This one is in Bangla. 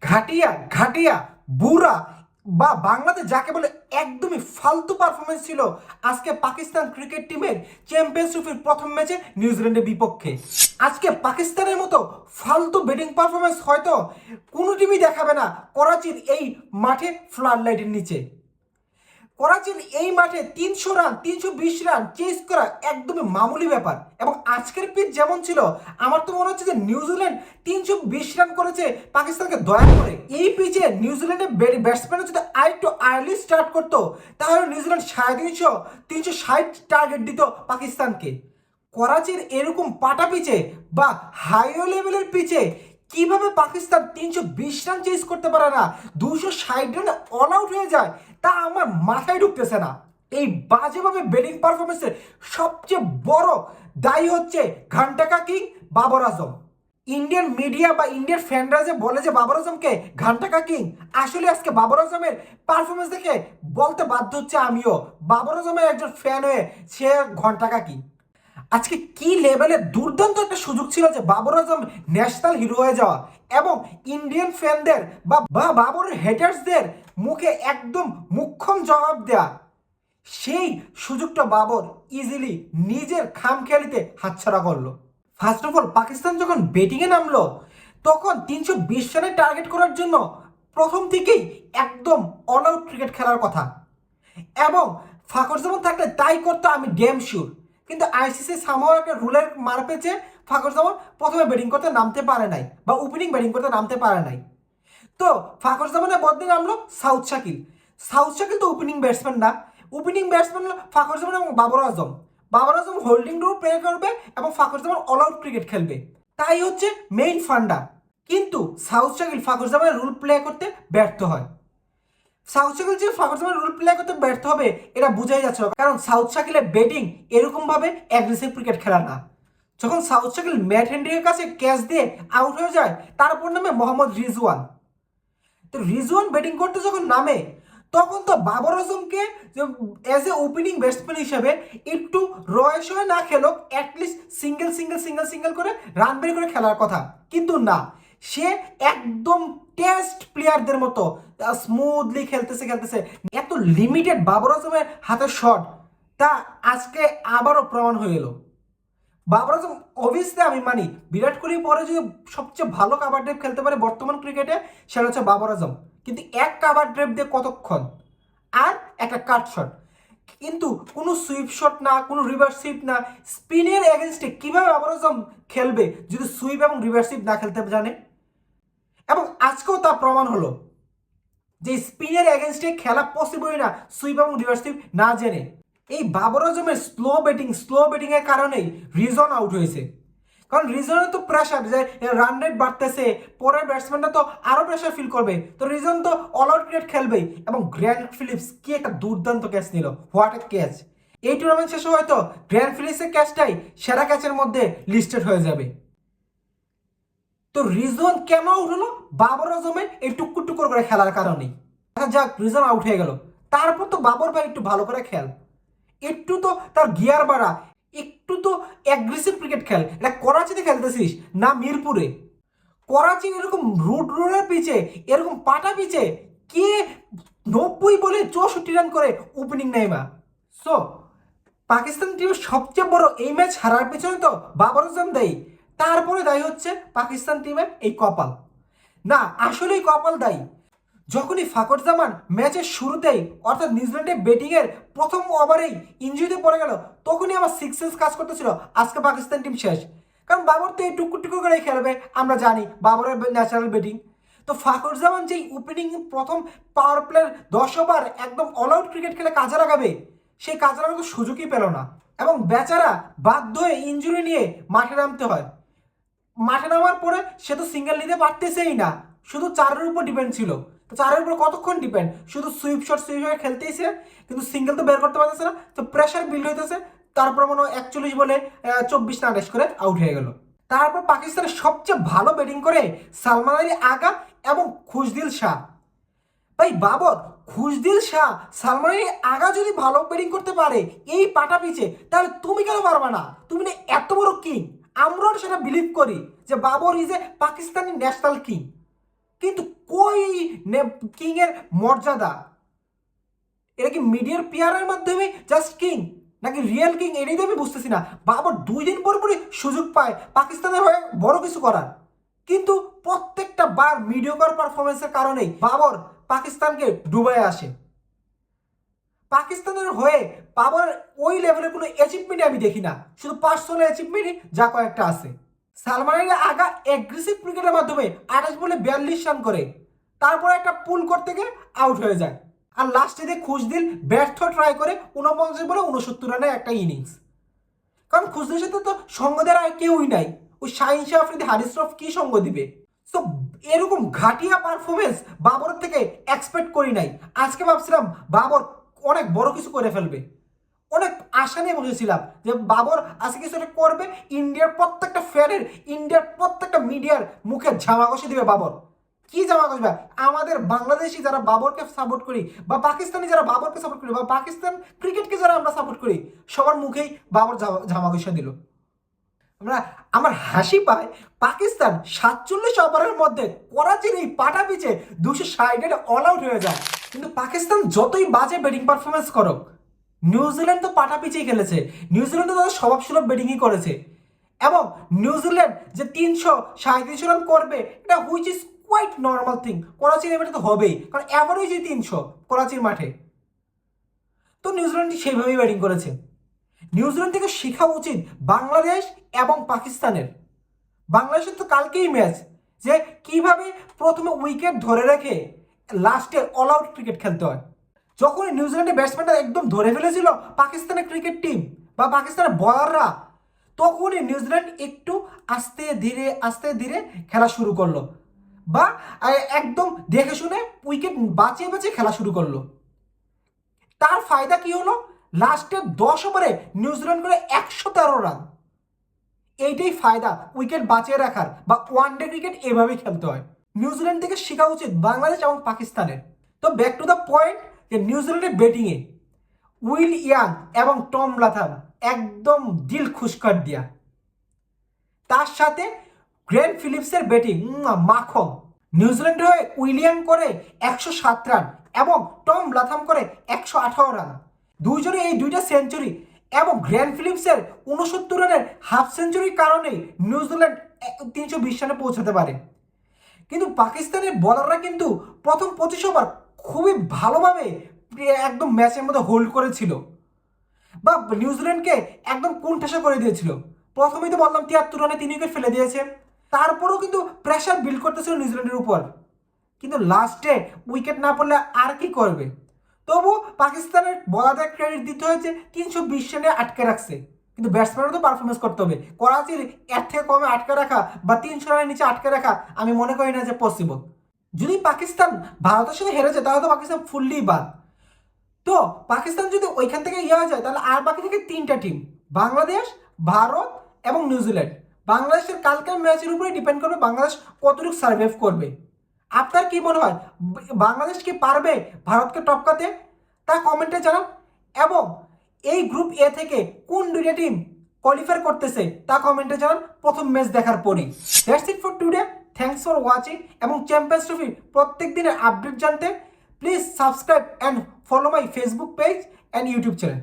ঘাটিয়া ঘাটিয়া বুড়া বা বাংলাদেশ যাকে বলে একদমই ফালতু পারফরমেন্স ছিল আজকে পাকিস্তান ক্রিকেট টিমের চ্যাম্পিয়ন্স ট্রফির প্রথম ম্যাচে নিউজিল্যান্ডের বিপক্ষে। আজকে পাকিস্তানের মতো ফালতু ব্যাটিং পারফরমেন্স হয়তো কোনো টিমই দেখাবে না করাচির এই মাঠে ফ্লাড লাইটের নিচে। করাচির এই মাঠে 300 রান 320 রান চেস করা একদমই মামুলি ব্যাপার। এবং আজকের পিচ যেমন ছিল আমার তো মনে হচ্ছে যে নিউজিল্যান্ড 320 রান করেছে পাকিস্তানকে দয়া করে। এই পিচে নিউজিল্যান্ডের ব্যাটসম্যান যদি আরেকটু আর্লি স্টার্ট করতো তাহলে নিউজিল্যান্ড 350 360 টার্গেট দিত পাকিস্তানকে। করাচির এরকম পাটা পিচে বা হাইও লেভেলের পিচে কিভাবে পাকিস্তান 320 রান চেস করতে পারে না, 260 রানে অল আউট হয়ে যায়, তা আমার মাথায় ঢুকতেছে না। এই বাজেভাবে ব্যাটিং পারফরমেন্সের সবচেয়ে বড় দায়ী হচ্ছে ঘন্টাকা king Babar Azam. Indian media বা ইন্ডিয়ান ফ্যানরা যে বলে যে বাবর আজমকে ঘন্টাকা কিং, আসলে আজকে বাবর আজমের পারফরমেন্স দেখে বলতে বাধ্য হচ্ছে আমিও বাবর আজমের একজন ফ্যান হয়ে সে ঘন্টাকা কিং। আজকে কি লেভেলের দুর্দান্ত একটা সুযোগ ছিল যে বাবর আজম ন্যাশনাল হিরো হয়ে যাওয়া এবং ইন্ডিয়ান ফ্যানদের বা বাবরের হেটার্সদের মুখে একদম মুখ্যম জবাব দেয়া। সেই সুযোগটা বাবর ইজিলি নিজের খামখেয়ালিতে হাতছাড়া করলো। ফার্স্ট অফ অল পাকিস্তান যখন ব্যাটিংয়ে নামলো তখন 320 রানের টার্গেট করার জন্য প্রথম থেকেই একদম অল আউট ক্রিকেট খেলার কথা এবং ফাকর জামান থাকলে তাই করতো আমি ড্যাম শিওর। কিন্তু আইসিসি সামহাও একটা রুলের মার পেয়েছে, ফাকর জামান প্রথমে ব্যাটিং করতে নামতে পারে নাই বা ওপেনিং ব্যাটিং করতে নামতে পারে নাই। তো ফাকর জামানের বদলে নামলো সাউথ শাকিল। সাউথ শাকিল তো ওপেনিং ব্যাটসম্যান না, ওপেনিং ব্যাটসম্যান হলো ফাকর জামান এবং Babar Azam. Babar Azam holding role play করবে এবং ফাকর জামান অল আউট ক্রিকেট খেলবে, তাই হচ্ছে মেইন ফান্ডা। কিন্তু south Shakil Fakhar জামানের rule play করতে ব্যর্থ হয়। সাউথ শাকিল যে ফাকর জামানের রুল প্লে করতে ব্যর্থ হবে এটা বোঝাই যাচ্ছে, কারণ সাউথ শাকিলের ব্যাটিং এরকম ভাবে অ্যাগ্রেসিভ ক্রিকেট খেলা না। যখন সাউথ শাকিল ম্যাট হেনরির কাছে ক্যাচ দিয়ে আউট হয়ে যায় তারপর নামে মোহাম্মদ রিজওয়ান। তো রিজওয়ান ব্যাটিং করতে যখন নামে তখন তো বাবর আজমকে এজ এ ওপেনিং ব্যাটসম্যান হিসেবে একটু রয়েস হয়ে না খেলো, at least single single single single করে রান বের করে খেলার কথা। কিন্তু না, সে একদম টেস্ট প্লেয়ারদের মতো স্মুথলি খেলতেছে খেলতেছে। এত লিমিটেড বাবর আজমের হাতের শট তা আজকে আবারও প্রমাণ হয়ে এলো। বাবর আজম অবভিয়াসলি আমি মানি বিরাট কোহলির পরে যদি সবচেয়ে ভালো কাভার ড্রাইভ খেলতে পারে বর্তমান ক্রিকেটে সেটা হচ্ছে বাবর আজম। কিন্তু এক কাভার ড্রাইভ দিয়ে কতক্ষণ আর একটা কাট শট, কিন্তু কোনো সুইপ শট না, কোনো রিভার্স সুইপ না। স্পিনের এগেনস্টে কিভাবে বাবর আজম খেলবে যদি সুইপ এবং রিভার্স সুইপ না খেলতে জানে? এবং আজকেও তা প্রমাণ হলো যে স্পিনের এগেনস্টে খেলা পসিবলই না সুইপ এবং রিভার্স সুইপ না জেনে। এই বাবর আজমের স্লো ব্যাটিং এর কারণেই রিজন আউট হয়েছে। কারণ রিজনের তো প্রেশার যে রান রেট বাড়তেছে, পরের ব্যাটসম্যানটা তো আরো প্রেশার ফিল করবে, তো রিজন তো অল আউট ক্রিকেট খেলবেই। এবং গ্র্যান্ড ফিলিপস কি একটা দুর্দান্ত ক্যাচ নিল, হোয়াট এ ক্যাচ! এই টুর্নামেন্ট শেষে হয়তো গ্র্যান্ড ফিলিপসের ক্যাচটাই সেরা ক্যাচের মধ্যে লিস্টেড হয়ে যাবে। তো রিজন কেন আউট হলো? বাবর আজমের এই টুকুর টুকুর করে খেলার কারণেই। আচ্ছা যাক, রিজন আউট হয়ে গেল, তারপর তো বাবর ভাই একটু ভালো করে খেল, একটু তো তার গিয়ার বাড়া, একটু তো অ্যাগ্রেসিভ ক্রিকেট খেল। এটা করাচিতে খেলতেছিস না মিরপুরে? করাচি এরকম রোডের পিচে, এরকম পাটা পিচে কে 90 বলে 64 রান করে ওপেনিং নেইমা? সো পাকিস্তান টিমের সবচেয়ে বড় এই ম্যাচ হারার পেছনে তো বাবর আজম দায়ী, তারপরে দায়ী হচ্ছে পাকিস্তান টিমের এই কপাল। না, আসলেই কপাল দায়ী। যখনই ফাকর জামান ম্যাচের শুরুতেই অর্থাৎ নিউজিল্যান্ডের ব্যাটিংয়ের প্রথম ওভারেই ইনজুরিতে পড়ে গেল, তখনই আমার সিক্স সেন্স কাজ করতেছিল আজকে পাকিস্তান টিম শেষ। কারণ বাবর তো এই টুকুর টুকুর করে খেলবে, আমরা জানি বাবরের ন্যাচারাল ব্যাটিং। তো ফাকর জামান যেই ওপেনিং প্রথম পাওয়ার প্লের 10 ওভার একদম অল আউট ক্রিকেট খেলে কাজে লাগাবে, সেই কাজে লাগানোর সুযোগই পেল না এবং বেচারা বাধ্য হয়ে ইনজুরি নিয়ে মাঠে নামতে হয়। মাঠে নামার পরে সে তো সিঙ্গেল নিতে পারতেছেই না, শুধু চারের উপর ডিপেন্ড ছিল। তো চারের উপর কতক্ষণ ডিপেন্ড? শুধু সুইপ শট খেলতেইছে, কিন্তু সিঙ্গেল তো বের করতে পারতেছে না। তো প্রেশার বিল্ড হইতেছে, তারপর মনে হয় 41 বলে 24 রান করে আউট হয়ে গেল। তারপর পাকিস্তানের সবচেয়ে ভালো ব্যাটিং করে সালমান আলী আগা এবং খুশদিল শাহ। ভাই বাবর, খুশদিল শাহ, সালমান আলী আগা যদি ভালো ব্যাটিং করতে পারে এই পাটা পিচে, তাহলে তুমি কেন পারবা না? তুমি না এত বড় কিং, আমরাও সেটা বিলিভ করি যে Babar is a Pakistani national king. কিন্তু কই কিং এর মর্যাদা? এটা কি মিডিয়ার পিয়ারের মাধ্যমে জাস্ট কিং, নাকি রিয়েল কিং? এটাই তো আমি বুঝতেছি না। বাবর 2 দিন পর পরই সুযোগ পায় পাকিস্তানের হয়ে বড় কিছু করার, কিন্তু প্রত্যেকটা বার মিডিওকর পারফরমেন্সের কারণেই বাবর পাকিস্তানকে ডুবায় আসে। পাকিস্তানের হয়ে বাবর ওই লেভেলের কোনো অ্যাচিভমেন্ট আমি দেখি না, শুধু পার্সোনাল অ্যাচিভমেন্টই যা কয়েকটা আছে। সালমানের আগা অ্যাগ্রেসিভ ক্রিকেটের মাধ্যমে 28 বলে 42 রান করে, তারপরে একটা পুল করতে গিয়ে আউট হয়ে যায়। আর লাস্টে দিয়ে খুশদিল ব্যর্থ ট্রাই করে 49 বলে 69 রানের একটা ইনিংস। কারণ খুশদিলের সাথে তো সঙ্গ দেওয়ার আর কেউই নাই, ওই শাহিন শাহ আফ্রিদি, হারিস রফ কি সঙ্গ দিবে? সো এরকম ঘাটিয়া পারফরমেন্স বাবর থেকে এক্সপেক্ট করি নাই। আজকে ভাবছিলাম বাবর অনেক বড় কিছু করে ফেলবে, অনেক আশা নিয়ে বসেছিলাম যে বাবর আজকে কিছু একটা করবে, ইন্ডিয়ার প্রত্যেকটা ফ্যানের, ইন্ডিয়ার প্রত্যেকটা মিডিয়ার মুখে ঝামা ঘষে দিবে বাবর। কি জামা ঘষবে? আমাদের বাংলাদেশি যারা বাবরকে সাপোর্ট করি, বা পাকিস্তানি যারা বাবরকে সাপোর্ট করি, বা পাকিস্তান ক্রিকেটকে যারা আমরা সাপোর্ট করি, সবার মুখেই বাবর ঝামা ঘষে দিল। আমার হাসি পায়, পাকিস্তান 47 ওভারের মধ্যে করাচির এই পাটা পিচে 260 অল আউট হয়ে যায়। কিন্তু পাকিস্তান যতই বাজে ব্যাটিং পারফরমেন্স করুক, নিউজিল্যান্ড তো পাটা পিচেই খেলেছে। নিউজিল্যান্ড তো তাদের স্বভাবসুলভ ব্যাটিংই করেছে, এবং নিউজিল্যান্ড যে 337 রান করবে, এটা which is quite normal thing. করাচির এবারে তো হবেই, কারণ অ্যাভারেজই 300 করাচির মাঠে। তো নিউজিল্যান্ড সেইভাবেই ব্যাটিং করেছে। নিউজিল্যান্ড থেকে শেখা উচিত বাংলাদেশ এবং পাকিস্তানের। বাংলাদেশের তো কালকেই ম্যাচ, যে কিভাবে প্রথমে উইকেট ধরে রেখে লাস্টে অল আউট ক্রিকেট খেলতে হয়। যখন নিউজিল্যান্ডের ব্যাটসম্যানরা একদম ধরে ফেলেছিল পাকিস্তানের ক্রিকেট টিম বা পাকিস্তানের বলাররা, তখনই নিউজিল্যান্ড একটু আস্তে ধীরে খেলা শুরু করলো, বা একদম দেখে শুনে উইকেট বাঁচিয়ে বাঁচিয়ে খেলা শুরু করলো। তার ফায়দা কি হলো? লাস্টের 10 ওভারে নিউজিল্যান্ড করে 113 রান। এইটাই ফায়দা উইকেট বাঁচিয়ে রাখার, বা ওয়ানডে ক্রিকেট এভাবেই খেলতে হয়। নিউজিল্যান্ড থেকে শেখা উচিত বাংলাদেশ এবং পাকিস্তানের। তো ব্যাক টু দ্য পয়েন্ট, যে নিউজিল্যান্ডের ব্যাটিংয়ে উইল ইয়াং এবং টম লাথাম একদম দিল খুশ কর দিয়া। তার সাথে গ্রেন ফিলিপসের ব্যাটিং মাখন। নিউজিল্যান্ডের হয়ে উইলিয়াম করে 107 রান এবং টম লাথাম করে 118 রান। দুইজনে এই দুইটা সেঞ্চুরি এবং গ্র্যান্ড ফিলিপসের 69 রানের হাফ সেঞ্চুরির কারণেই নিউজিল্যান্ড 320 রানে পৌঁছাতে পারে। কিন্তু পাকিস্তানের বলাররা কিন্তু প্রথম 25 ওভার খুবই ভালোভাবে একদম ম্যাচের মধ্যে হোল্ড করেছিল, বা নিউজিল্যান্ডকে একদম কোণঠাসা করে দিয়েছিল। প্রথমেই তো বললাম 73 রানে 3 উইকেট ফেলে দিয়েছে, তারপরেও কিন্তু প্রেশার বিল্ড করতেছিল নিউজিল্যান্ডের উপর। কিন্তু লাস্টে উইকেট না পড়লে আর কি করবে? তবু পাকিস্তানের বলারদের ক্রেডিট দিতে হয়েছে, 320 রানে আটকে রাখছে। কিন্তু ব্যাটসম্যানও তো পারফরমেন্স করতে হবে। করাচির এর থেকে কমে আটকে রাখা বা 300 রানের নিচে আটকে রাখা আমি মনে করি না যে পসিবল। যদি পাকিস্তান ভারতের সাথে হেরে যায় তাহলে তো পাকিস্তান ফুললি বাদ। তো পাকিস্তান যদি ওইখান থেকে হয়ে যায়, তাহলে আর বাকি থেকে 3টা টিম, বাংলাদেশ, ভারত এবং নিউজিল্যান্ড। বাংলাদেশের কালকের ম্যাচের উপরে ডিপেন্ড করবে বাংলাদেশ কতটুকু সার্ভাইভ করবে। আপনার কি মনে হয়, বাংলাদেশ কি পারবে ভারতকে টপকাতে? তা কমেন্টে জানান। এবং এই গ্রুপ এ থেকে কোন দুইটা টিম কোয়ালিফাই করতেছে তা কমেন্টে জানান প্রথম ম্যাচ দেখার পরই। That's it for today. Thanks for watching, এবং চ্যাম্পিয়ন্স ট্রফির প্রত্যেক দিনের আপডেট জানতে please subscribe and follow my Facebook page and YouTube channel.